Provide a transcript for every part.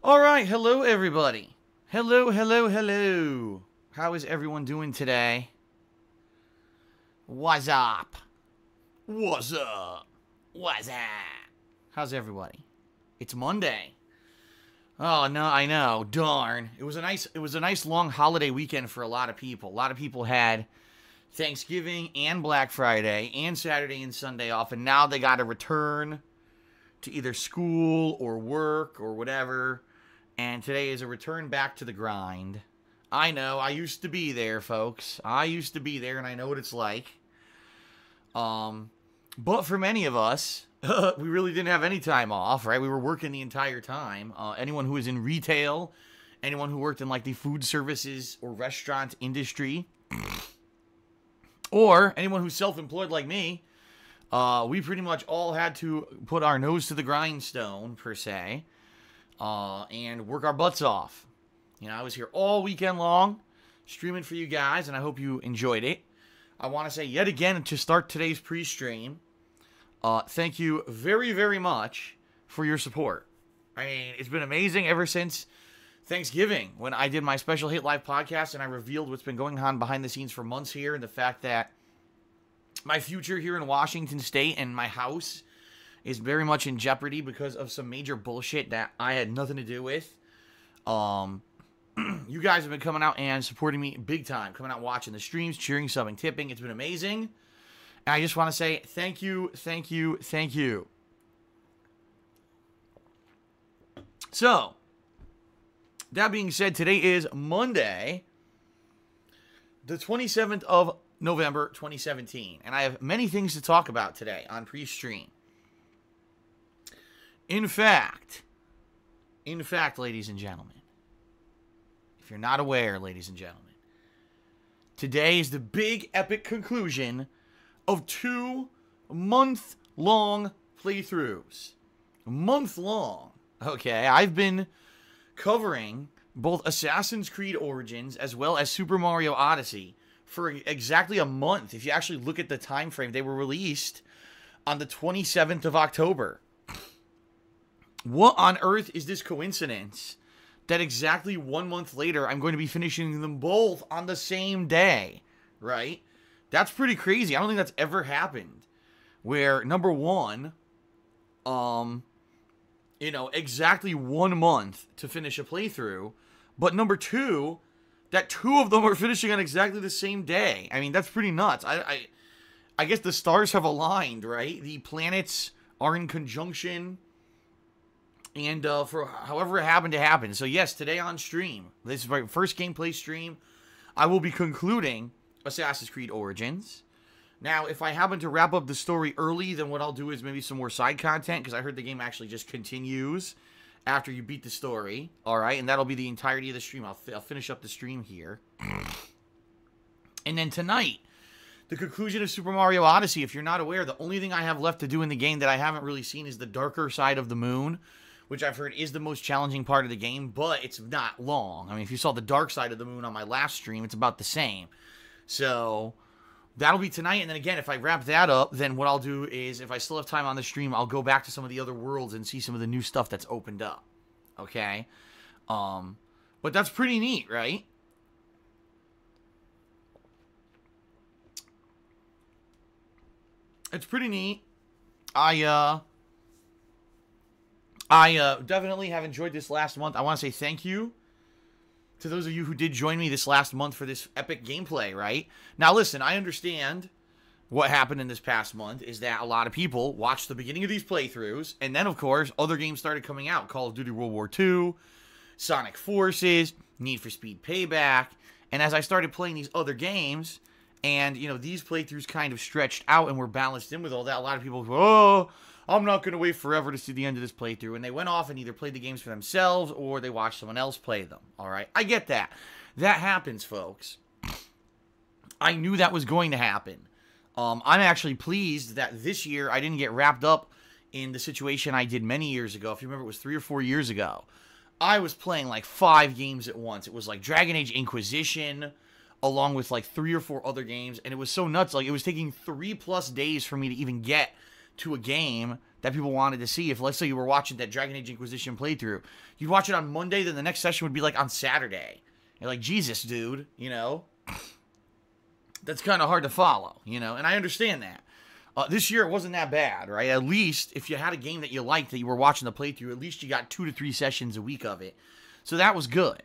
All right, hello everybody. Hello, hello, hello. How is everyone doing today? What's up? What's up? What's up? How's everybody? It's Monday. Oh no, I know. Darn. It was a nice long holiday weekend for a lot of people. A lot of people had Thanksgiving and Black Friday and Saturday and Sunday off, and now they got to return to either school or work or whatever. And today is a return back to the grind. I know, I used to be there, folks. I used to be there, and I know what it's like. But for many of us, we really didn't have any time off, right? We were working the entire time. Anyone who was in retail, anyone who worked in like the food services or restaurant industry, or anyone who's self-employed like me, we pretty much all had to put our nose to the grindstone, per se, and work our butts off. You know, I was here all weekend long, streaming for you guys, and I hope you enjoyed it. I want to say yet again, to start today's pre-stream, thank you very, very much for your support. I mean, it's been amazing ever since Thanksgiving, when I did my Special Hit Live podcast, and I revealed what's been going on behind the scenes for months here, and the fact that my future here in Washington State and my house is very much in jeopardy because of some major bullshit that I had nothing to do with. You guys have been coming out and supporting me big time, coming out watching the streams, cheering, subbing, tipping. It's been amazing. And I just want to say thank you, thank you, thank you. So, that being said, today is Monday, the 27th of November, 2017. And I have many things to talk about today on pre-stream. In fact, ladies and gentlemen, if you're not aware, ladies and gentlemen, today is the big epic conclusion of 2 month-long playthroughs. Month-long. Okay, I've been covering both Assassin's Creed Origins as well as Super Mario Odyssey for exactly a month. If you actually look at the time frame, they were released on the 27th of October. What on earth is this coincidence that exactly 1 month later I'm going to be finishing them both on the same day, right? That's pretty crazy. I don't think that's ever happened. Where, number one, exactly 1 month to finish a playthrough, but number two, that 2 of them are finishing on exactly the same day. I mean, that's pretty nuts. I guess the stars have aligned, right? The planets are in conjunction. And for however it happened to happen. So yes, today on stream, this is my first gameplay stream, I will be concluding Assassin's Creed Origins. Now, if I happen to wrap up the story early, then what I'll do is maybe some more side content, because I heard the game actually just continues after you beat the story. Alright, and that'll be the entirety of the stream. I'll finish up the stream here. And then tonight, the conclusion of Super Mario Odyssey. If you're not aware, the only thing I have left to do in the game that I haven't really seen is the darker side of the moon, which I've heard is the most challenging part of the game, but it's not long. I mean, if you saw the dark side of the moon on my last stream, it's about the same. So, that'll be tonight, and then again, if I wrap that up, then what I'll do is, if I still have time on the stream, I'll go back to some of the other worlds and see some of the new stuff that's opened up. Okay? But that's pretty neat, right? It's pretty neat. I definitely have enjoyed this last month. I want to say thank you to those of you who did join me this last month for this epic gameplay, right? Now, listen, I understand what happened in this past month is that a lot of people watched the beginning of these playthroughs, and then, of course, other games started coming out. Call of Duty World War II, Sonic Forces, Need for Speed Payback, and as I started playing these other games, and, you know, these playthroughs kind of stretched out and were balanced in with all that, a lot of people go, oh, I'm not going to wait forever to see the end of this playthrough. And they went off and either played the games for themselves or they watched someone else play them. All right? I get that. That happens, folks. I knew that was going to happen. I'm actually pleased that this year I didn't get wrapped up in the situation I did many years ago. If you remember, it was 3 or 4 years ago. I was playing like 5 games at once. It was like Dragon Age Inquisition, along with like 3 or 4 other games. And it was so nuts. Like, it was taking 3+ days for me to even get to a game that people wanted to see. If, let's say, you were watching that Dragon Age Inquisition playthrough, you'd watch it on Monday, then the next session would be, like, on Saturday. You're like, Jesus, dude, you know? That's kind of hard to follow, you know? And I understand that. This year, it wasn't that bad, right? At least, if you had a game that you liked that you were watching the playthrough, at least you got 2 to 3 sessions a week of it. So that was good.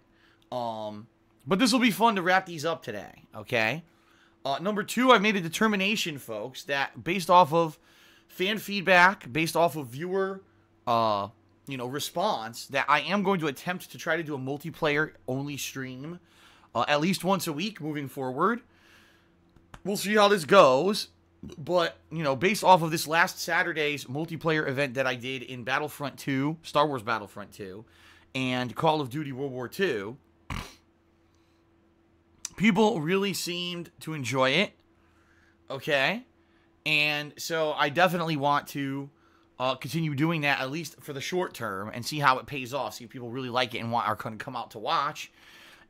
But this will be fun to wrap these up today, okay? Number 2, I've made a determination, folks, that based off of fan feedback, based off of viewer, response, that I am going to attempt to try to do a multiplayer-only stream at least once a week moving forward. We'll see how this goes. But, based off of this last Saturday's multiplayer event that I did in Battlefront 2, Star Wars Battlefront 2, and Call of Duty World War II, people really seemed to enjoy it, okay? And so I definitely want to continue doing that, at least for the short term, and see how it pays off, see if people really like it and are going to come out to watch,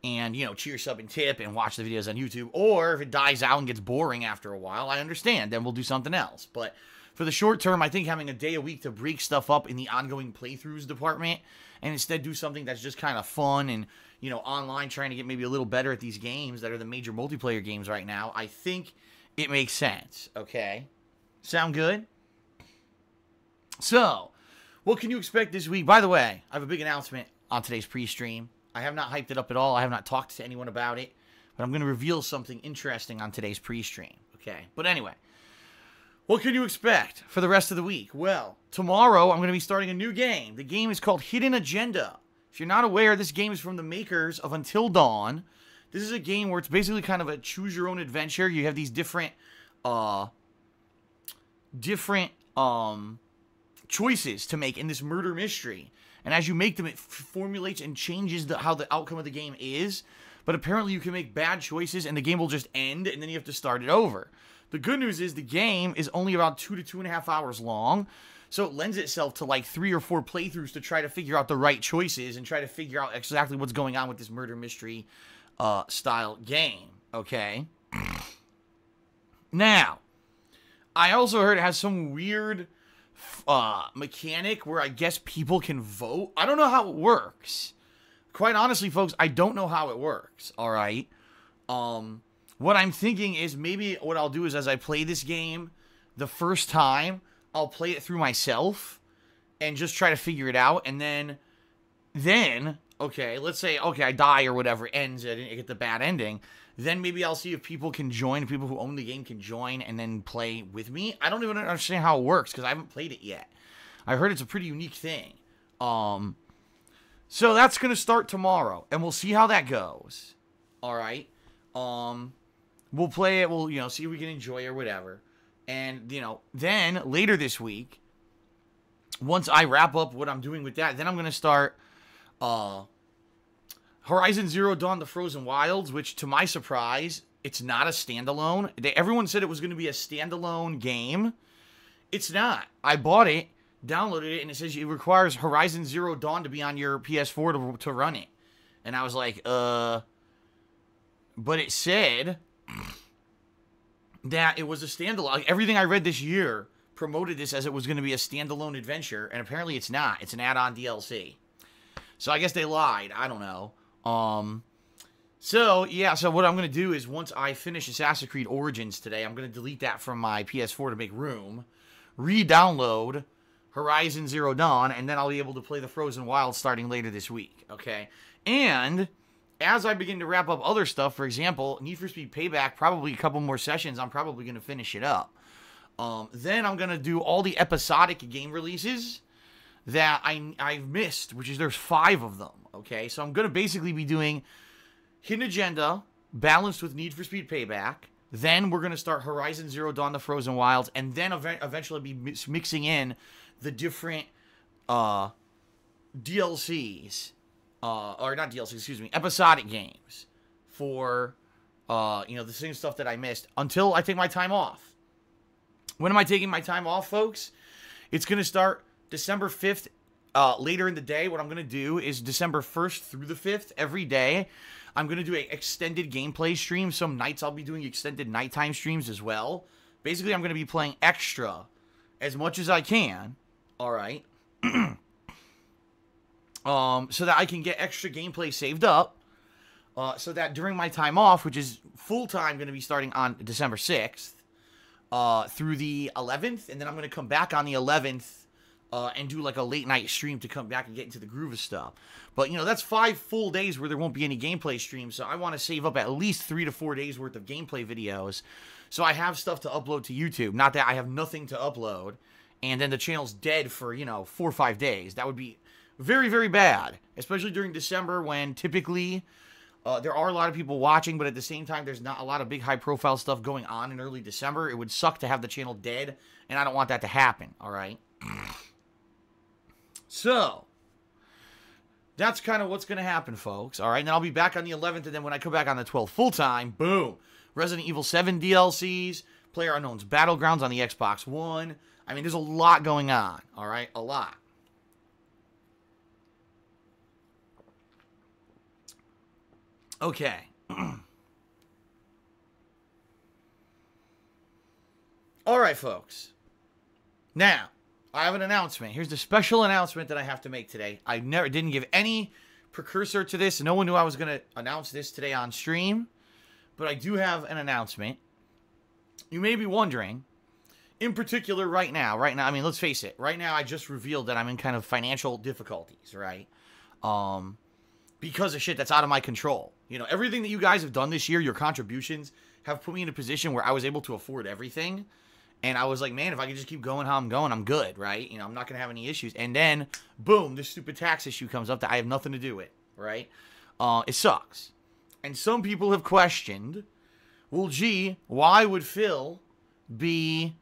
and, cheer, sub, and tip, and watch the videos on YouTube. Or if it dies out and gets boring after a while, I understand. Then we'll do something else. But for the short term, I think having a day a week to break stuff up in the ongoing playthroughs department, and instead do something that's just kind of fun and, online, trying to get maybe a little better at these games that are the major multiplayer games right now, I think it makes sense, okay? Sound good? So, what can you expect this week? By the way, I have a big announcement on today's pre-stream. I have not hyped it up at all. I have not talked to anyone about it. But I'm going to reveal something interesting on today's pre-stream. Okay? But anyway, what can you expect for the rest of the week? Well, tomorrow I'm going to be starting a new game. The game is called Hidden Agenda. If you're not aware, this game is from the makers of Until Dawn. This is a game where it's basically kind of a choose-your-own-adventure. You have these different choices to make in this murder mystery. And as you make them, it formulates and changes how the outcome of the game is. But apparently you can make bad choices and the game will just end and then you have to start it over. The good news is the game is only about 2 to 2.5 hours long. So it lends itself to like 3 or 4 playthroughs to try to figure out the right choices and try to figure out exactly what's going on with this murder mystery style game. Okay? Now, I also heard it has some weird mechanic where I guess people can vote. I don't know how it works. Quite honestly, folks, I don't know how it works, alright? What I'm thinking is maybe what I'll do is as I play this game the first time, I'll play it through myself and just try to figure it out, and then, okay, let's say, okay, I die or whatever, ends, I didn't get the bad ending, then maybe I'll see if people can join, people who own the game can join and then play with me. I don't even understand how it works because I haven't played it yet. I heard it's a pretty unique thing. So that's going to start tomorrow, and we'll see how that goes. All right? We'll play it, we'll, see if we can enjoy it or whatever. And, then later this week, once I wrap up what I'm doing with that, then I'm going to start Horizon Zero Dawn: The Frozen Wilds, which, to my surprise, it's not a standalone. Everyone said it was going to be a standalone game. It's not. I bought it, downloaded it, and it says it requires Horizon Zero Dawn to be on your PS4 to run it. And I was like, But it said that it was a standalone. Like, everything I read this year promoted this as it was going to be a standalone adventure, and apparently it's not. It's an add-on DLC. So I guess they lied. I don't know. So what I'm going to do is once I finish Assassin's Creed Origins today, I'm going to delete that from my PS4 to make room, re-download Horizon Zero Dawn, and then I'll be able to play the Frozen Wilds starting later this week, okay? And as I begin to wrap up other stuff, for example, Need for Speed Payback, probably a couple more sessions, I'm probably going to finish it up. Then I'm going to do all the episodic game releases that I've missed, which is there's 5 of them, okay? So I'm going to basically be doing Hidden Agenda, balanced with Need for Speed Payback. Then we're going to start Horizon Zero Dawn: The Frozen Wilds, and then eventually be mixing in the different DLCs, or not DLCs, excuse me, episodic games for, the same stuff that I missed until I take my time off. When am I taking my time off, folks? It's going to start December 5th, later in the day. What I'm going to do is December 1st through the 5th, every day, I'm going to do an extended gameplay stream. Some nights I'll be doing extended nighttime streams as well. Basically, I'm going to be playing extra as much as I can, all right, so that I can get extra gameplay saved up, so that during my time off, which is full-time going to be starting on December 6th, through the 11th, and then I'm going to come back on the 11th, and do like a late night stream to come back and get into the groove of stuff. But, you know, that's 5 full days where there won't be any gameplay streams, so I want to save up at least 3 to 4 days worth of gameplay videos, so I have stuff to upload to YouTube. Not that I have nothing to upload, and then the channel's dead for, you know, 4 or 5 days. That would be very, very bad, especially during December when typically there are a lot of people watching, but at the same time, there's not a lot of big high-profile stuff going on in early December. It would suck to have the channel dead, and I don't want that to happen, all right? So, that's kind of what's going to happen, folks. All right, and then I'll be back on the 11th, and then when I come back on the 12th full-time, boom. Resident Evil 7 DLCs, PlayerUnknown's Battlegrounds on the Xbox One. I mean, there's a lot going on, all right? A lot. Okay. All right, folks. Now, I have an announcement. Here's the special announcement that I have to make today. I didn't give any precursor to this. No one knew I was going to announce this today on stream. But I do have an announcement. You may be wondering, in particular right now, I mean, let's face it. Right now, I just revealed that I'm in kind of financial difficulties, right? Because of shit that's out of my control. You know, everything that you guys have done this year, your contributions, have put me in a position where I was able to afford everything. And I was like, man, if I could just keep going how I'm going, I'm good, right? You know, I'm not going to have any issues. And then, boom, this stupid tax issue comes up that I have nothing to do with, right? It sucks. And some people have questioned, well, gee, why would Phil be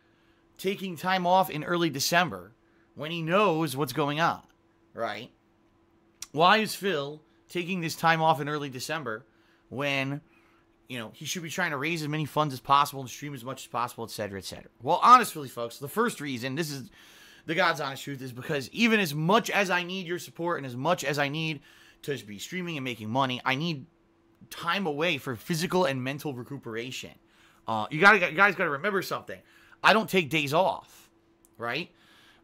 taking time off in early December when he knows what's going on, right? Why is Phil taking this time off in early December when, you know, he should be trying to raise as many funds as possible and stream as much as possible, etc., etc.? Well, honestly, folks, the first reason, this is the God's honest truth, is because even as much as I need your support and as much as I need to be streaming and making money, I need time away for physical and mental recuperation. You guys got to remember something. I don't take days off, right?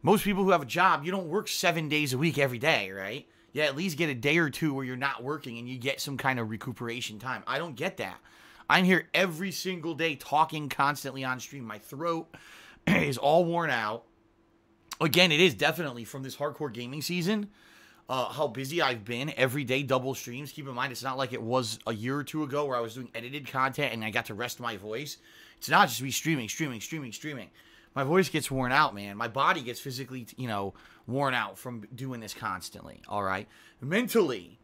Most people who have a job, you don't work 7 days a week every day, right? You at least get a day or two where you're not working and you get some kind of recuperation time. I don't get that. I'm here every single day talking constantly on stream. My throat is all worn out. Again, it is definitely from this hardcore gaming season, how busy I've been. Every day, double streams. Keep in mind, it's not like it was a year or two ago where I was doing edited content and I got to rest my voice. It's not just me streaming. My voice gets worn out, man. My body gets physically, you know, worn out from doing this constantly, all right? Mentally,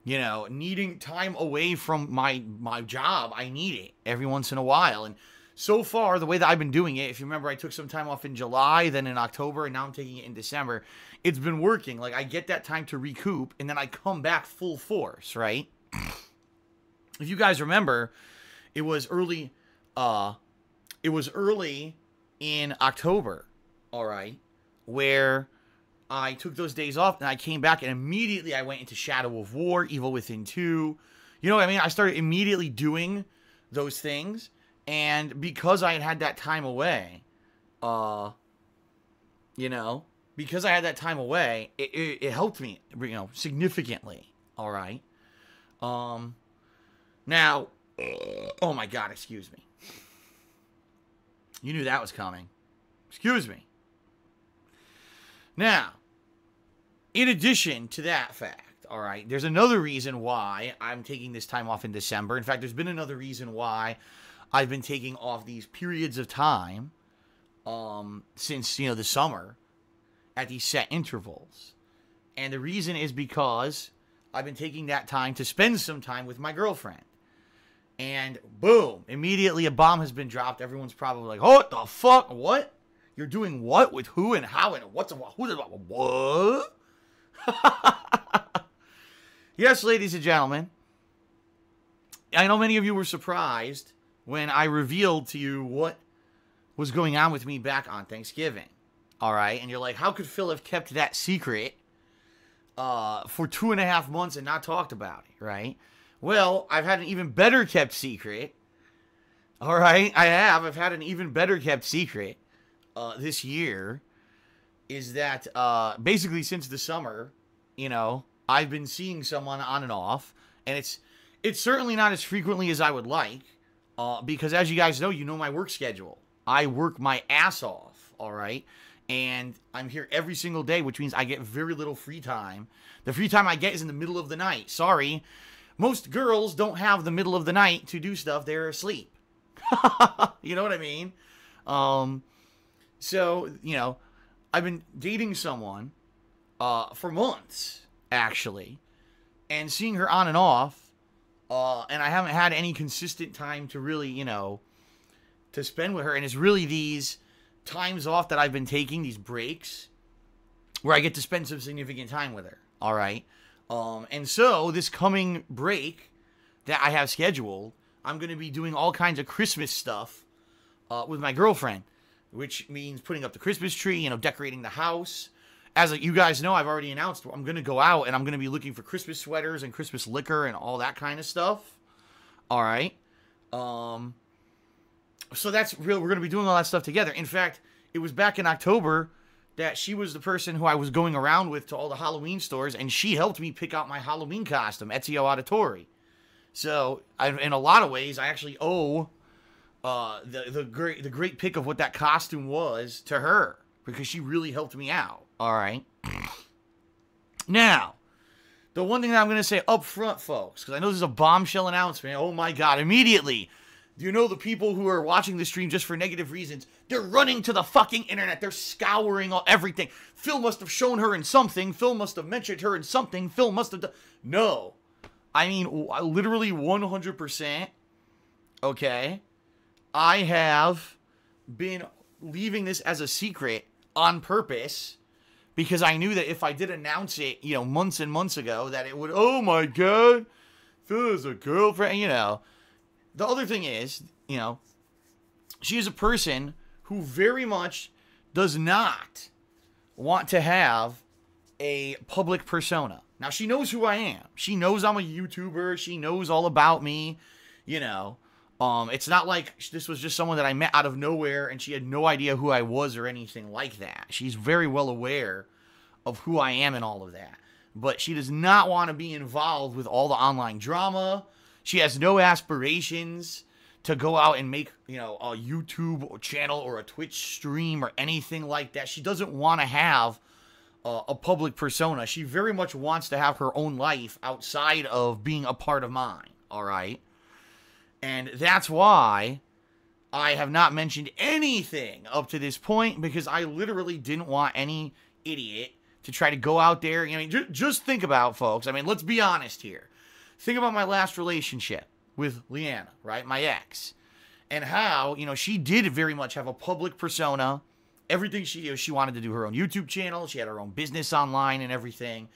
you know, needing time away from my job, I need it every once in a while. And so far, the way that I've been doing it, if you remember, I took some time off in July, then in October, and now I'm taking it in December. It's been working. Like, I get that time to recoup, and then I come back full force, right? If you guys remember, it was early in October, all right, where I took those days off, and I came back, and immediately I went into Shadow of War, Evil Within 2. You know what I mean? I started immediately doing those things. And because I had that time away, you know, because I had that time away, it helped me, you know, significantly. All right. Now, oh my God, excuse me. You knew that was coming. Excuse me. Now, in addition to that fact, all right, there's another reason why I'm taking this time off in December. In fact, there's been another reason why I've been taking off these periods of time since, you know, the summer at these set intervals. And the reason is because I've been taking that time to spend some time with my girlfriend. And boom, immediately a bomb has been dropped. Everyone's probably like, oh, what the fuck? What? You're doing what? With who and how and what's who? What? Yes, ladies and gentlemen. I know many of you were surprised when I revealed to you what was going on with me back on Thanksgiving. All right? And you're like, how could Phil have kept that secret for 2.5 months and not talked about it, right? Well, I've had an even better kept secret. All right? I've had an even better kept secret this year is that basically since the summer, you know, I've been seeing someone on and off, and it's certainly not as frequently as I would like, because as you guys know, you know my work schedule. I work my ass off, all right? And I'm here every single day, which means I get very little free time. The free time I get is in the middle of the night. Sorry. Most girls don't have the middle of the night to do stuff. They're asleep. You know what I mean? So, you know, I've been dating someone for months, actually, and seeing her on and off, and I haven't had any consistent time to really, you know, to spend with her, and it's really these times off that I've been taking, these breaks, where I get to spend some significant time with her, all right? And so, this coming break that I have scheduled, I'm going to be doing all kinds of Christmas stuff with my girlfriend, which means putting up the Christmas tree, you know, decorating the house. As you guys know, I've already announced I'm going to go out, and I'm going to be looking for Christmas sweaters and Christmas liquor and all that kind of stuff, all right? So that's real. We're going to be doing all that stuff together. In fact, it was back in October that she was the person who I was going around with to all the Halloween stores, and she helped me pick out my Halloween costume, Ezio Auditore. So, in a lot of ways, I actually owe the great pick of what that costume was to her, because she really helped me out. All right. Now, the one thing that I'm going to say up front, folks, because I know this is a bombshell announcement. Oh my God! Immediately. Do you know the people who are watching the stream just for negative reasons? They're running to the fucking internet. They're scouring everything. Phil must have shown her in something. Phil must have mentioned her in something. Phil must have done... No. I mean, literally 100%. Okay. I have been leaving this as a secret on purpose because I knew that if I did announce it, you know, months and months ago, that it would, oh my God, Phil is a girlfriend, you know. The other thing is, you know, she is a person who very much does not want to have a public persona. Now, she knows who I am. She knows I'm a YouTuber. She knows all about me, you know. It's not like this was just someone that I met out of nowhere and she had no idea who I was or anything like that. She's very well aware of who I am and all of that. But she does not want to be involved with all the online drama. She has no aspirations to go out and make, you know, a YouTube channel or a Twitch stream or anything like that. She doesn't want to have a public persona. She very much wants to have her own life outside of being a part of mine, all right? And that's why I have not mentioned anything up to this point, because I literally didn't want any idiot to try to go out there. I mean, just think about, folks. I mean, let's be honest here. Think about my last relationship with Leanna, right? My ex. And how, you know, she did very much have a public persona. Everything she wanted to do her own YouTube channel. She had her own business online and everything.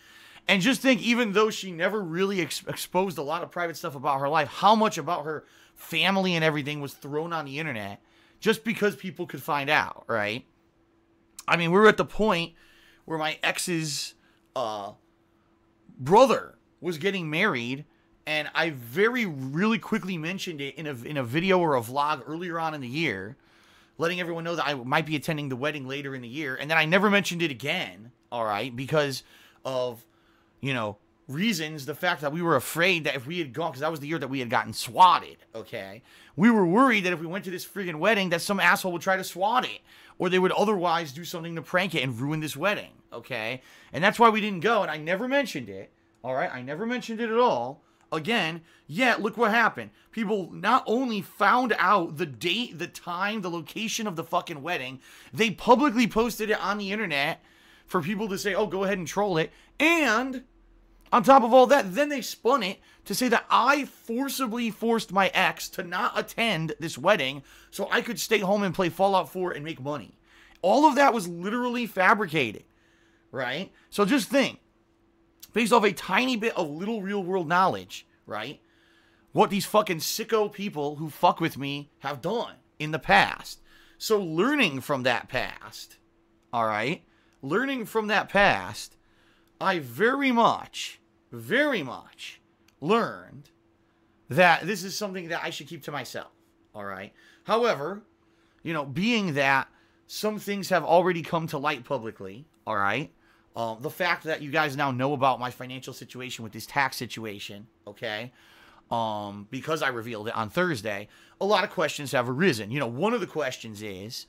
And just think, even though she never really exposed a lot of private stuff about her life, how much about her family and everything was thrown on the internet just because people could find out, right? I mean, we were at the point where my ex's brother was getting married, and I really quickly mentioned it in a video or a vlog earlier on in the year, letting everyone know that I might be attending the wedding later in the year, and then I never mentioned it again, all right, because of, you know, reasons, the fact that we were afraid that if we had gone, because that was the year that we had gotten swatted, okay, we were worried that if we went to this friggin' wedding that some asshole would try to swat it, or they would otherwise do something to prank it and ruin this wedding, okay, and that's why we didn't go, and I never mentioned it. All right, I never mentioned it at all. Again, yet look what happened. People not only found out the date, the time, the location of the fucking wedding, they publicly posted it on the internet for people to say, oh, go ahead and troll it. And on top of all that, then they spun it to say that I forcibly forced my ex to not attend this wedding so I could stay home and play Fallout 4 and make money. All of that was literally fabricated, right? So just think. Based off a tiny bit of little real world knowledge, right? What these fucking sicko people who fuck with me have done in the past. So learning from that past, all right? Learning from that past, I very much learned that this is something that I should keep to myself, all right? However, you know, being that some things have already come to light publicly, all right? The fact that you guys now know about my financial situation with this tax situation, okay? Because I revealed it on Thursday, a lot of questions have arisen. You know, one of the questions is,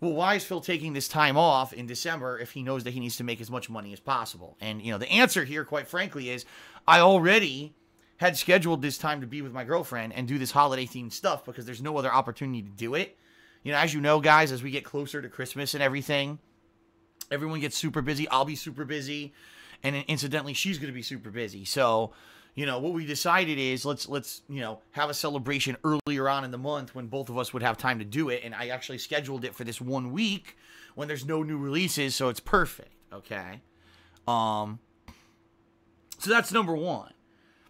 well, why is Phil taking this time off in December if he knows that he needs to make as much money as possible? And, you know, the answer here, quite frankly, is I already had scheduled this time to be with my girlfriend and do this holiday-themed stuff because there's no other opportunity to do it. You know, as you know, guys, as we get closer to Christmas and everything, everyone gets super busy. I'll be super busy. And incidentally, she's going to be super busy. So, you know, what we decided is let's you know, have a celebration earlier on in the month when both of us would have time to do it. And I actually scheduled it for this 1 week when there's no new releases, so it's perfect, okay? So that's number one.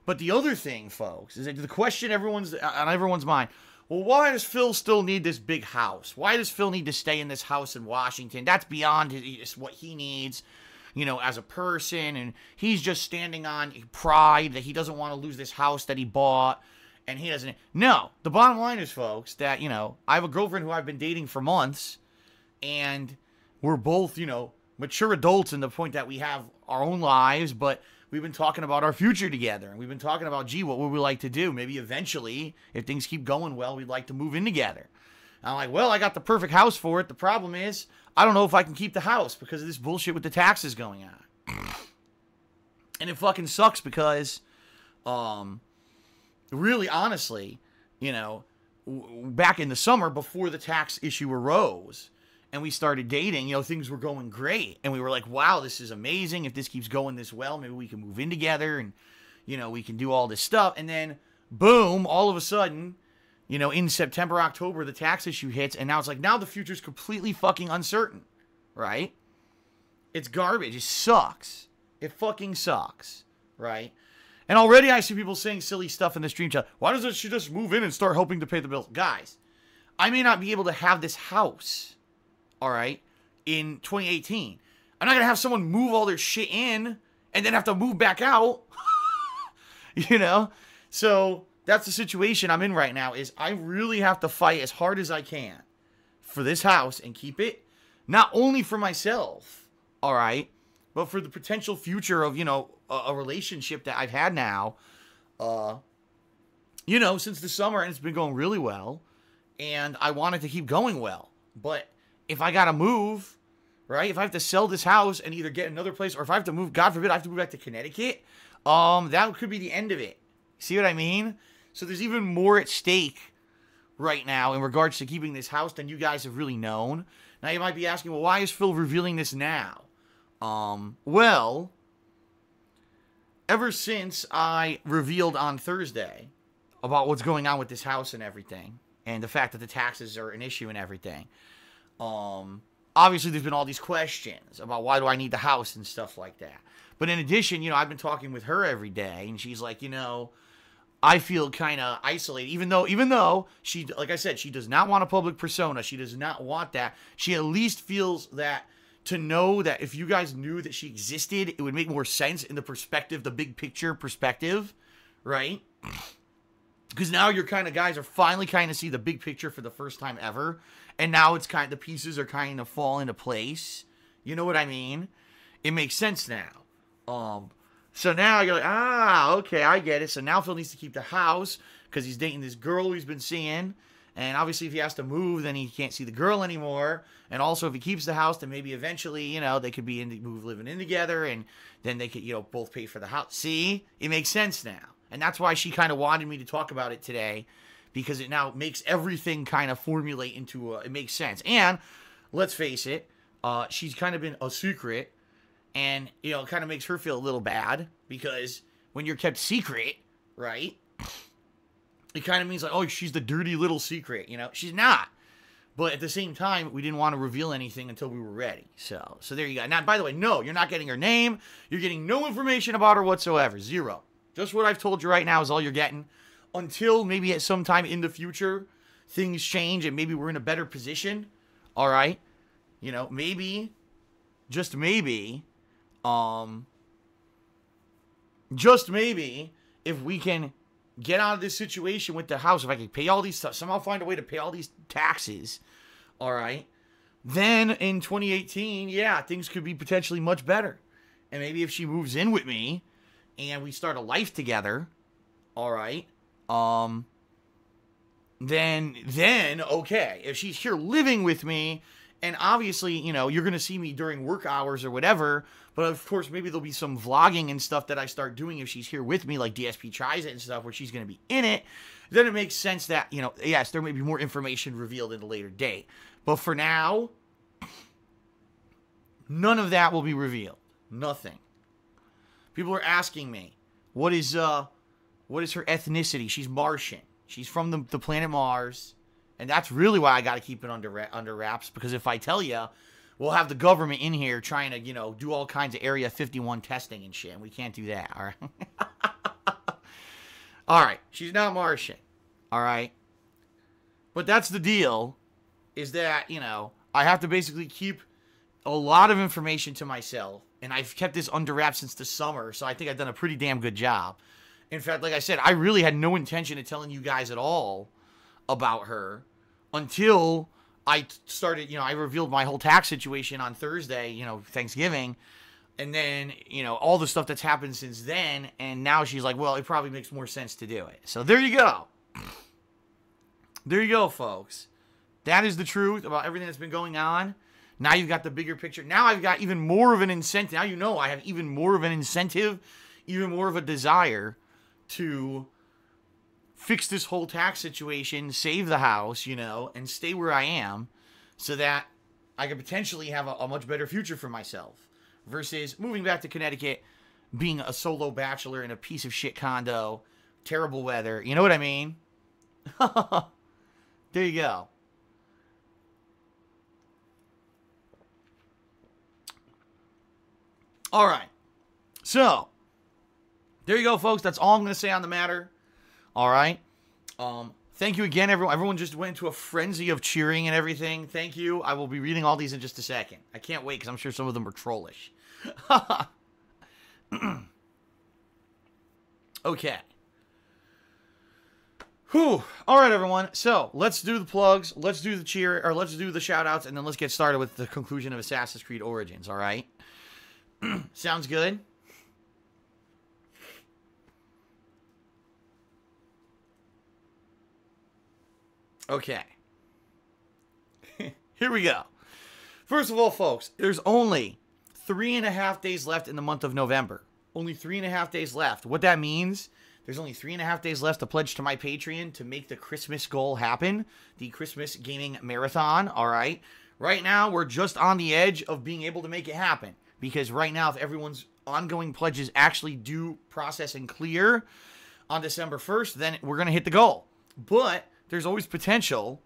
But the other thing, folks, is that the question on everyone's mind, well, why does Phil still need this big house? Why does Phil need to stay in this house in Washington? That's beyond what he needs, you know, as a person, and he's just standing on pride that he doesn't want to lose this house that he bought, and he doesn't. No, the bottom line is, folks, that, you know, I have a girlfriend who I've been dating for months, and we're both, you know, mature adults in the point that we have our own lives, but we've been talking about our future together, and we've been talking about, gee, what would we like to do? Maybe eventually, if things keep going well, we'd like to move in together. I'm like, well, I got the perfect house for it. The problem is, I don't know if I can keep the house because of this bullshit with the taxes going on. And it fucking sucks because, really, honestly, you know, back in the summer before the tax issue arose and we started dating, you know, things were going great. And we were like, wow, this is amazing. If this keeps going this well, maybe we can move in together and, you know, we can do all this stuff. And then, boom, all of a sudden, you know, in September, October, the tax issue hits, and now it's like, now the future's completely fucking uncertain, right? It's garbage. It sucks. It fucking sucks, right? And already I see people saying silly stuff in the stream chat. Why doesn't she just move in and start helping to pay the bills? Guys, I may not be able to have this house, all right, in 2018. I'm not going to have someone move all their shit in and then have to move back out, you know? So that's the situation I'm in right now, is I really have to fight as hard as I can for this house and keep it, not only for myself, all right, but for the potential future of, you know, a relationship that I've had now, you know, since the summer, and it's been going really well, and I want it to keep going well. But if I got to move, right, if I have to sell this house and either get another place, or if I have to move, God forbid, I have to move back to Connecticut, that could be the end of it. See what I mean? So there's even more at stake right now in regards to keeping this house than you guys have really known. Now you might be asking, well, why is Phil revealing this now? Well, ever since I revealed on Thursday about what's going on with this house and everything, and the fact that the taxes are an issue and everything, obviously there's been all these questions about why do I need the house and stuff like that. But in addition, you know, I've been talking with her every day, and she's like, you know, I feel kind of isolated, even though she, like I said, she does not want a public persona. She does not want that. She at least feels that, to know that if you guys knew that she existed, it would make more sense in the perspective, the big picture perspective, right? Because now your kind of guys are finally kind of see the big picture for the first time ever. And now it's kind of, the pieces are kind of fall into place. You know what I mean? It makes sense now. So now you're like, okay, I get it. So now Phil needs to keep the house because he's dating this girl he's been seeing. And obviously if he has to move, then he can't see the girl anymore. And also if he keeps the house, then maybe eventually, you know, they could be living in together, and then they could, you know, both pay for the house. See? It makes sense now. And that's why she kind of wanted me to talk about it today, because it now makes everything kind of formulate into it makes sense. And let's face it, she's kind of been a secret, and, you know, it kind of makes her feel a little bad, because when you're kept secret, right, it kind of means like, oh, she's the dirty little secret, you know? She's not. But at the same time, we didn't want to reveal anything until we were ready. So there you go. Now, by the way, no, you're not getting her name. You're getting no information about her whatsoever. Zero. Just what I've told you right now is all you're getting. Until maybe at some time in the future, things change and maybe we're in a better position. All right? You know, maybe, just maybe, if we can get out of this situation with the house, if I can pay all these stuff, somehow find a way to pay all these taxes, all right, then in 2018, yeah, things could be potentially much better. And maybe if she moves in with me and we start a life together, all right, then okay. If she's here living with me, and obviously, you know, you're going to see me during work hours or whatever, but of course, maybe there'll be some vlogging and stuff that I start doing if she's here with me, like DSP tries it and stuff, where she's going to be in it. Then it makes sense that, you know, yes, there may be more information revealed at a later date. But for now, none of that will be revealed. Nothing. People are asking me, what is her ethnicity? She's Martian. She's from the planet Mars. And that's really why I got to keep it under wraps, because if I tell you, we'll have the government in here trying to, you know, do all kinds of Area 51 testing and shit, and we can't do that, all right? All right, she's not Martian, all right? But that's the deal, is that, you know, I have to basically keep a lot of information to myself, and I've kept this under wraps since the summer, so I think I've done a pretty damn good job. In fact, like I said, I really had no intention of telling you guys at all about her until I started, you know, I revealed my whole tax situation on Thursday, you know, Thanksgiving, and then, you know, all the stuff that's happened since then, and now she's like, well, it probably makes more sense to do it. So there you go. There you go, folks. That is the truth about everything that's been going on. Now you've got the bigger picture. Now I've got even more of an incentive. Now you know I have even more of an incentive, even more of a desire to fix this whole tax situation, save the house, you know, and stay where I am so that I could potentially have a much better future for myself versus moving back to Connecticut, being a solo bachelor in a piece of shit condo, terrible weather. You know what I mean? There you go. All right. So, there you go, folks. That's all I'm going to say on the matter. All right. Thank you again, everyone. Everyone just went into a frenzy of cheering and everything. Thank you. I will be reading all these in just a second. I can't wait because I'm sure some of them are trollish. Okay. Whew. All right, everyone. So let's do the plugs. Let's do the cheer, or let's do the shout outs, and then let's get started with the conclusion of Assassin's Creed Origins. All right. Sounds good. Okay. Here we go. First of all, folks, there's only 3.5 days left in the month of November. Only 3.5 days left. What that means, there's only 3.5 days left to pledge to my Patreon to make the Christmas goal happen. The Christmas Gaming Marathon, all right? Right now, we're just on the edge of being able to make it happen. Because right now, if everyone's ongoing pledges actually do process and clear on December 1st, then we're going to hit the goal. But there's always potential.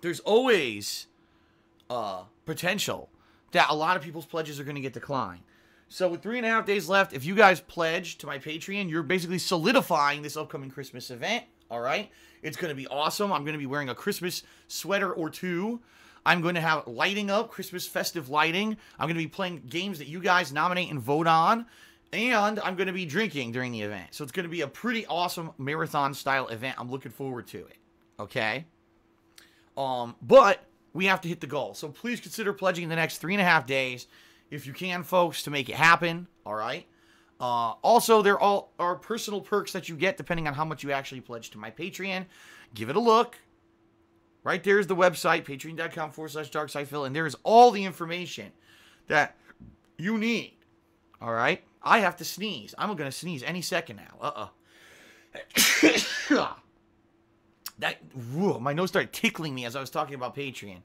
There's always potential that a lot of people's pledges are going to get declined. So with 3.5 days left, if you guys pledge to my Patreon, you're basically solidifying this upcoming Christmas event. All right? It's going to be awesome. I'm going to be wearing a Christmas sweater or two. I'm going to have lighting up, Christmas festive lighting. I'm going to be playing games that you guys nominate and vote on. And I'm going to be drinking during the event. So it's going to be a pretty awesome marathon-style event. I'm looking forward to it. Okay? But we have to hit the goal. So please consider pledging in the next 3.5 days, if you can, folks, to make it happen. All right? Also, there are personal perks that you get depending on how much you actually pledge to my Patreon. Give it a look. Right there is the website, patreon.com/darksifil, and there is all the information that you need. All right? I have to sneeze. I'm going to sneeze any second now. My nose started tickling me as I was talking about Patreon.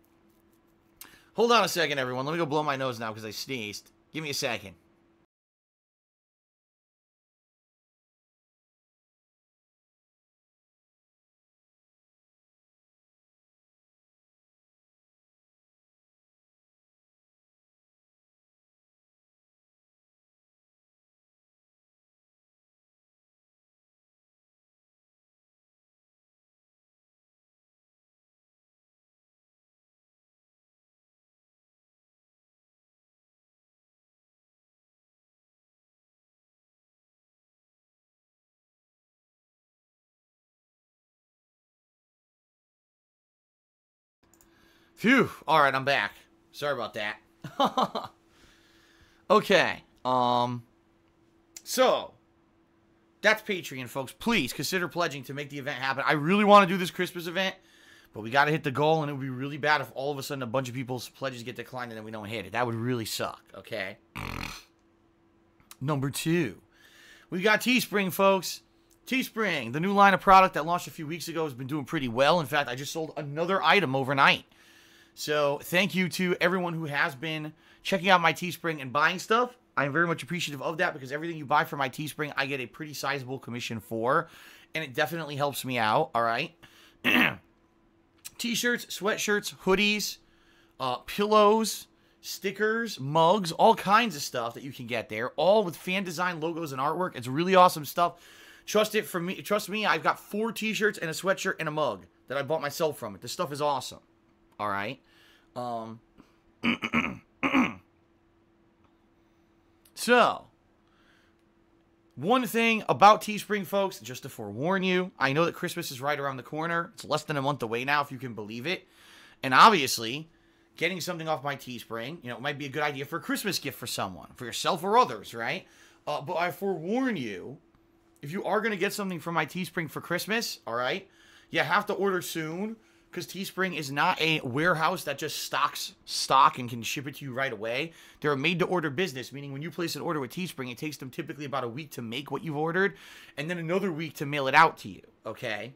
Hold on a second, everyone. Let me go blow my nose now because I sneezed. Give me a second. Phew. All right, I'm back. Sorry about that. Okay. So that's Patreon, folks. Please consider pledging to make the event happen. I really want to do this Christmas event, but we got to hit the goal, and it would be really bad if all of a sudden a bunch of people's pledges get declined and then we don't hit it. That would really suck, okay? Number 2. We got Teespring, folks. Teespring, the new line of product that launched a few weeks ago, has been doing pretty well. In fact, I just sold another item overnight. So thank you to everyone who has been checking out my Teespring and buying stuff. I'm very much appreciative of that because everything you buy from my Teespring, I get a pretty sizable commission for, and it definitely helps me out, all right? T-shirts, sweatshirts, hoodies, pillows, stickers, mugs, all kinds of stuff that you can get there, all with fan design logos and artwork. It's really awesome stuff. Trust me, I've got 4 T-shirts and a sweatshirt and a mug that I bought myself from it. This stuff is awesome. All right. So, one thing about Teespring, folks, just to forewarn you, I know that Christmas is right around the corner. It's less than a month away now, if you can believe it. And obviously, getting something off my Teespring, it might be a good idea for a Christmas gift for someone, for yourself or others, right? But I forewarn you, if you are going to get something from my Teespring for Christmas, all right, you have to order soon. Because Teespring is not a warehouse that just stocks stock and can ship it to you right away. They're a made-to-order business, meaning when you place an order with Teespring, it takes them typically about a week to make what you've ordered, and then another week to mail it out to you, okay?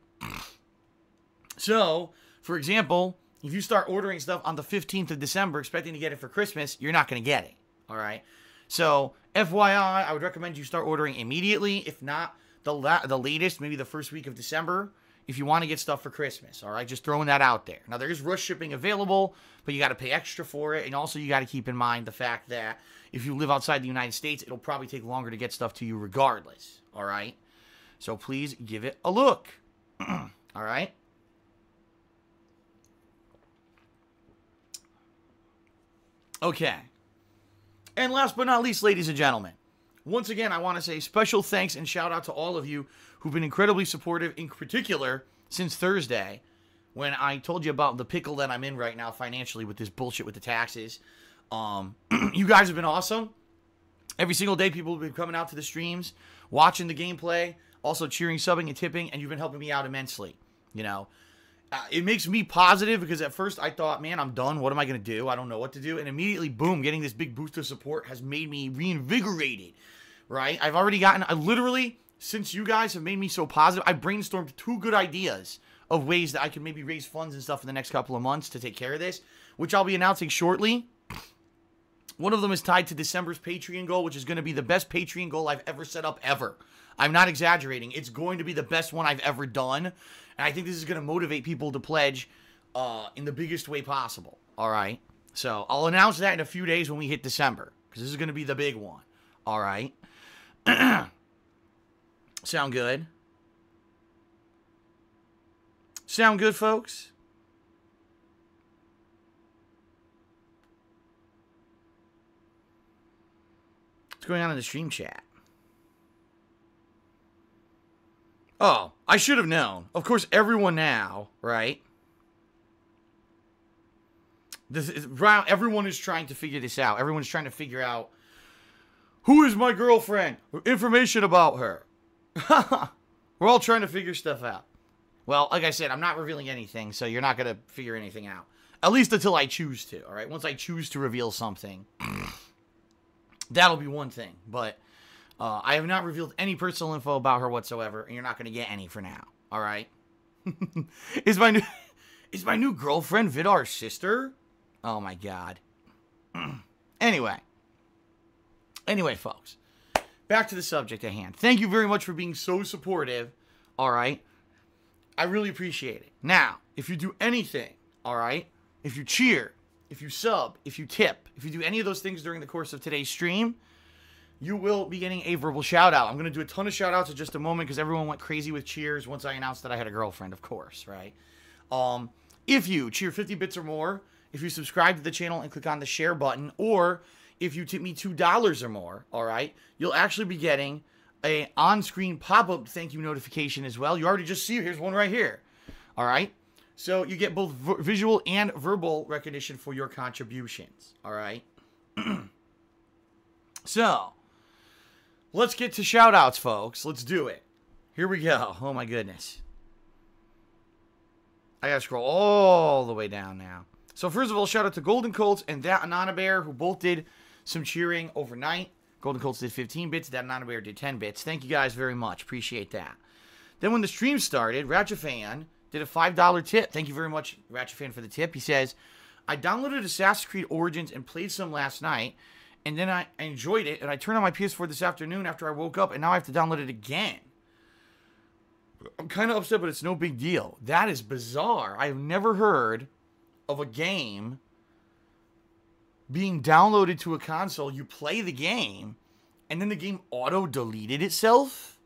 So, for example, if you start ordering stuff on the 15th of December expecting to get it for Christmas, you're not going to get it, all right? So, FYI, I would recommend you start ordering immediately, if not the latest, maybe the first week of December, if you want to get stuff for Christmas, all right? Just throwing that out there. Now, there is rush shipping available, but you got to pay extra for it. And also, you got to keep in mind the fact that if you live outside the United States, it'll probably take longer to get stuff to you regardless, all right? So, please give it a look, all right? Okay. And last but not least, ladies and gentlemen, once again, I want to say special thanks and shout out to all of you who've been incredibly supportive, in particular, since Thursday, when I told you about the pickle that I'm in right now financially with this bullshit with the taxes. You guys have been awesome. Every single day, people have been coming out to the streams, watching the gameplay, also cheering, subbing, and tipping, and you've been helping me out immensely. It makes me positive because at first I thought, man, I'm done. What am I going to do? I don't know what to do. And immediately, boom, getting this big boost of support has made me reinvigorated, right? I've already gotten, since you guys have made me so positive, I brainstormed 2 good ideas of ways that I can maybe raise funds and stuff in the next couple of months to take care of this, which I'll be announcing shortly. One of them is tied to December's Patreon goal, which is going to be the best Patreon goal I've ever set up ever. I'm not exaggerating. It's going to be the best one I've ever done. And I think this is going to motivate people to pledge in the biggest way possible. All right? So I'll announce that in a few days when we hit December, because this is going to be the big one. All right? Sound good? Sound good, folks? What's going on in the stream chat? Oh, I should have known. Of course, everyone now, right? Everyone is trying to figure this out. Everyone's trying to figure out, who is my girlfriend? Information about her. We're all trying to figure stuff out. Well, like I said, I'm not revealing anything, so you're not going to figure anything out. At least until I choose to, all right? Once I choose to reveal something, that'll be one thing. But I have not revealed any personal info about her whatsoever, and you're not going to get any for now, all right? Is my new girlfriend Vidar's sister? Oh, my God. Anyway, folks. Back to the subject at hand. Thank you very much for being so supportive, all right? I really appreciate it. Now, if you do anything, all right? If you cheer, if you sub, if you tip, if you do any of those things during the course of today's stream, you will be getting a verbal shout-out. I'm going to do a ton of shout-outs in just a moment because everyone went crazy with cheers once I announced that I had a girlfriend, of course, right? If you cheer 50 bits or more, if you subscribe to the channel and click on the share button, or if you tip me $2 or more, all right, you'll actually be getting a on-screen pop-up thank you notification as well. You already just see, here's one right here, all right? So you get both visual and verbal recognition for your contributions. All right. So let's get to shout-outs, folks. Let's do it. Here we go. Oh, my goodness. I got to scroll all the way down now. So first of all, shout out to Golden Colts and That Anana Bear, who both did some cheering overnight. Golden Colts did 15 bits. That Anana Bear did 10 bits. Thank you guys very much. Appreciate that. Then when the stream started, Ratchet did a $5 tip. Thank you very much, Ratchet for the tip. He says, I downloaded Assassin's Creed Origins and played some last night, and then I enjoyed it, and I turned on my PS4 this afternoon after I woke up, and now I have to download it again. I'm kind of upset, but it's no big deal. That is bizarre. I've never heard of a game being downloaded to a console. You play the game, and then the game auto-deleted itself,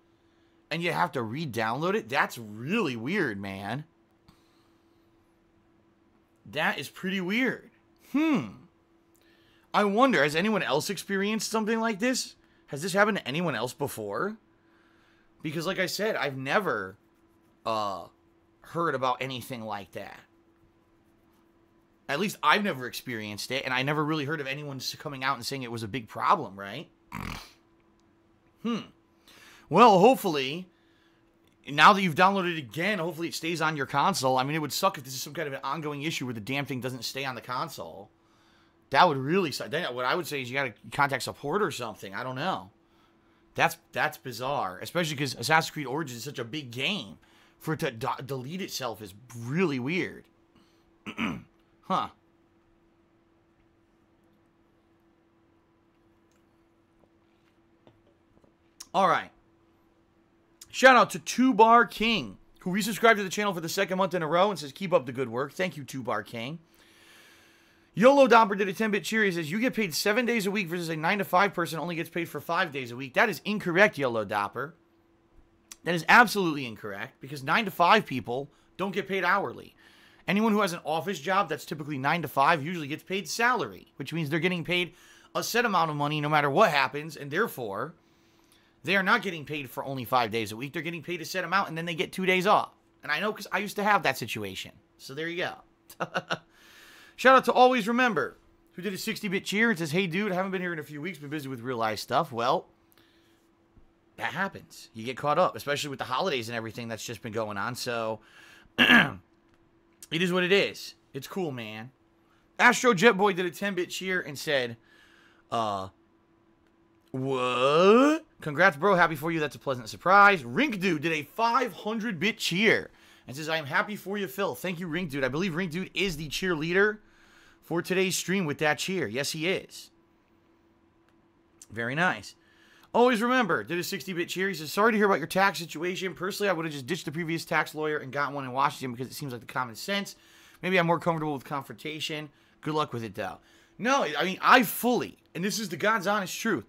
and you have to re-download it. That's really weird, man. That is pretty weird. I wonder, has anyone else experienced something like this? Has this happened to anyone else before? Because, like I said, I've never heard about anything like that. At least I've never experienced it, and I never really heard of anyone coming out and saying it was a big problem, right? Well, hopefully, now that you've downloaded it again, hopefully it stays on your console. I mean, it would suck if this is some kind of an ongoing issue where the damn thing doesn't stay on the console. That would really suck. Then what I would say is you got to contact support or something. I don't know. That's bizarre, especially because Assassin's Creed Origins is such a big game. For it to delete itself is really weird. Huh. All right. Shout out to 2Bar King, who resubscribed to the channel for the second month in a row and says, keep up the good work. Thank you, 2Bar King. YOLO Domper did a 10-bit cheer. He says, you get paid 7 days a week versus a 9-to-5 person only gets paid for 5 days a week. That is incorrect, YOLO Domper. That is absolutely incorrect, because 9-to-5 people don't get paid hourly. Anyone who has an office job that's typically 9 to 5 usually gets paid salary, which means they're getting paid a set amount of money no matter what happens, and therefore, they are not getting paid for only 5 days a week. They're getting paid a set amount, and then they get 2 days off. And I know because I used to have that situation. So there you go. Shout out to Always Remember, who did a 60-bit cheer and says, hey, dude, I haven't been here in a few weeks, been busy with real-life stuff. Well, that happens. You get caught up, especially with the holidays and everything that's just been going on. So, it is what it is. It's cool, man. Astro Jetboy did a 10-bit cheer and said, what? Congrats, bro. Happy for you. That's a pleasant surprise. Rink Dude did a 500-bit cheer and says, I am happy for you, Phil. Thank you, Rink Dude. I believe Rink Dude is the cheerleader for today's stream with that cheer. Yes, he is. Very nice. Always Remember did a 60-bit cheer. He says, sorry to hear about your tax situation. Personally, I would have just ditched the previous tax lawyer and got one in Washington because it seems like the common sense. Maybe I'm more comfortable with confrontation. Good luck with it, though. No, I mean, I fully, and this is the God's honest truth,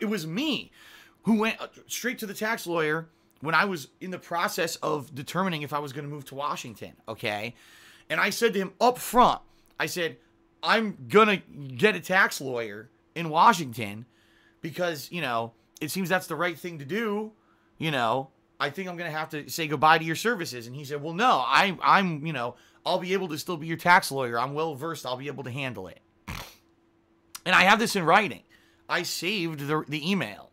it was me who went straight to the tax lawyer when I was in the process of determining if I was going to move to Washington, okay? And I said to him up front, I said, I'm going to get a tax lawyer in Washington because, you know, it seems that's the right thing to do. You know, I think I'm going to have to say goodbye to your services. And he said, well, no, I'm, you know, I'll be able to still be your tax lawyer. I'm well versed. I'll be able to handle it. And I have this in writing. I saved the email.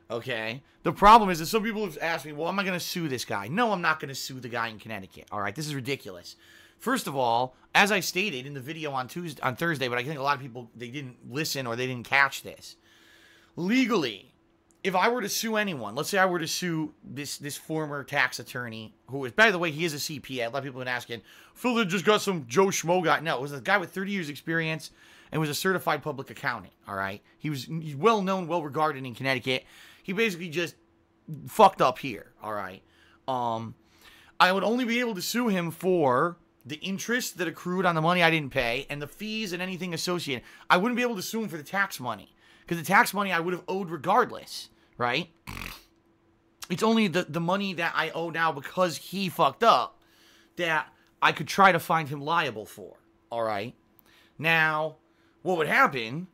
Okay. The problem is that some people have asked me, well, am I going to sue this guy? No, I'm not going to sue the guy in Connecticut. All right. This is ridiculous. First of all, as I stated in the video on Thursday, but I think a lot of people, they didn't listen or they didn't catch this. Legally, if I were to sue anyone, let's say I were to sue this former tax attorney, who is, by the way, he is a CPA. A lot of people have been asking, Phil just got some Joe Schmo guy. No, it was a guy with 30 years experience and was a certified public accountant, all right? He's well-known, well-regarded in Connecticut. He basically just fucked up here, all right? I would only be able to sue him for the interest that accrued on the money I didn't pay and the fees and anything associated. I wouldn't be able to sue him for the tax money because the tax money I would have owed regardless, right? It's only the money that I owe now because he fucked up that I could try to find him liable for, all right? Now, what would happen,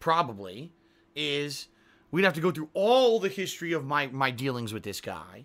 probably, is we'd have to go through all the history of my dealings with this guy,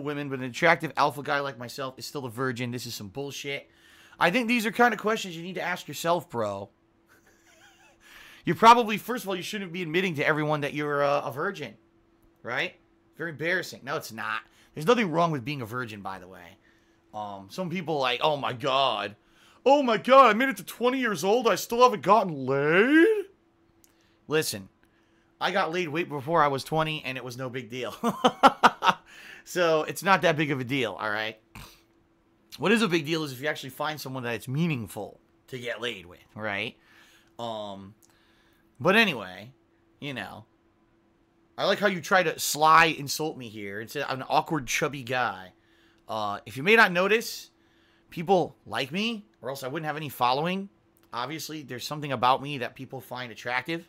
beautiful women, but an attractive alpha guy like myself is still a virgin. This is some bullshit. I think these are kind of questions you need to ask yourself, bro. You probably, first of all, you shouldn't be admitting to everyone that you're a virgin, right? Very embarrassing. No, it's not. There's nothing wrong with being a virgin, by the way. Some people like, oh my god, I made it to 20 years old, I still haven't gotten laid? Listen, I got laid way before I was 20, and it was no big deal. So, it's not that big of a deal, alright? What is a big deal is if you actually find someone that it's meaningful to get laid with, right? But anyway, you know, I like how you try to sly insult me here and say I'm an awkward, chubby guy. If you may not notice, people like me, or else I wouldn't have any following. Obviously, there's something about me that people find attractive,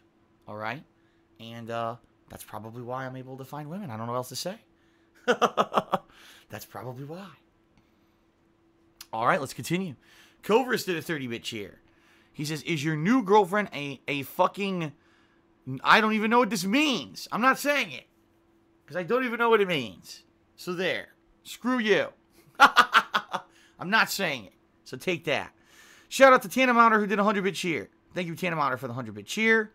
all right? And that's probably why I'm able to find women. I don't know what else to say. That's probably why. All right, let's continue. Covers did a 30-bit cheer. He says, is your new girlfriend a fucking... I don't even know what this means. I'm not saying it. Because I don't even know what it means. So there. Screw you. I'm not saying it. So take that. Shout out to Tannemounter who did a 100-bit cheer. Thank you, Tannemounter, for the 100-bit cheer.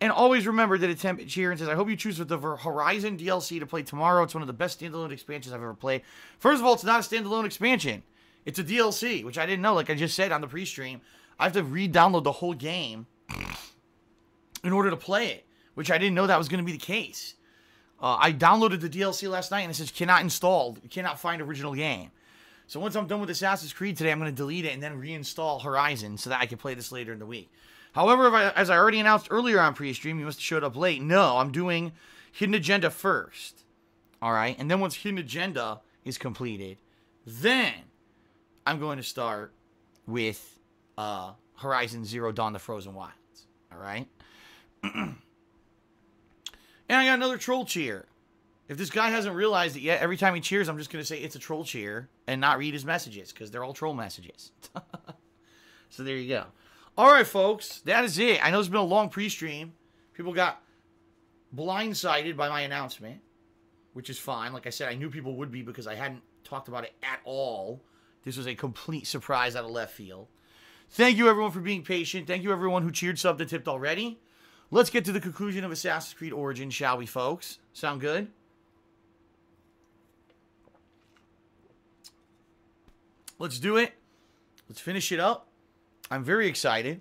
And always remember that a 10-bit cheer and says, I hope you choose the Horizon DLC to play tomorrow. It's one of the best standalone expansions I've ever played. First of all, it's not a standalone expansion. It's a DLC, which I didn't know. Like I just said on the pre-stream, I have to re-download the whole game in order to play it, which I didn't know that was going to be the case. I downloaded the DLC last night, and it says, cannot install, cannot find original game. So once I'm done with Assassin's Creed today, I'm going to delete it and then reinstall Horizon so that I can play this later in the week. However, as I already announced earlier on pre-stream, you must have showed up late. No, I'm doing Hidden Agenda first. All right? And then once Hidden Agenda is completed, then I'm going to start with Horizon Zero Dawn: The Frozen Wilds. All right? And I got another troll cheer. If this guy hasn't realized it yet, every time he cheers, I'm just going to say it's a troll cheer and not read his messages because they're all troll messages. So there you go. All right, folks. That is it. I know it's been a long pre-stream. People got blindsided by my announcement, which is fine. Like I said, I knew people would be because I hadn't talked about it at all. This was a complete surprise out of left field. Thank you, everyone, for being patient. Thank you, everyone who cheered, subbed, and tipped already. Let's get to the conclusion of Assassin's Creed Origins, shall we, folks? Sound good? Let's do it. Let's finish it up. I'm very excited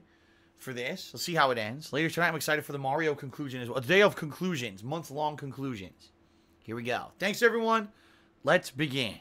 for this. Let's see how it ends. Later tonight, I'm excited for the Mario conclusion as well. A day of conclusions. Month-long conclusions. Here we go. Thanks, everyone. Let's begin.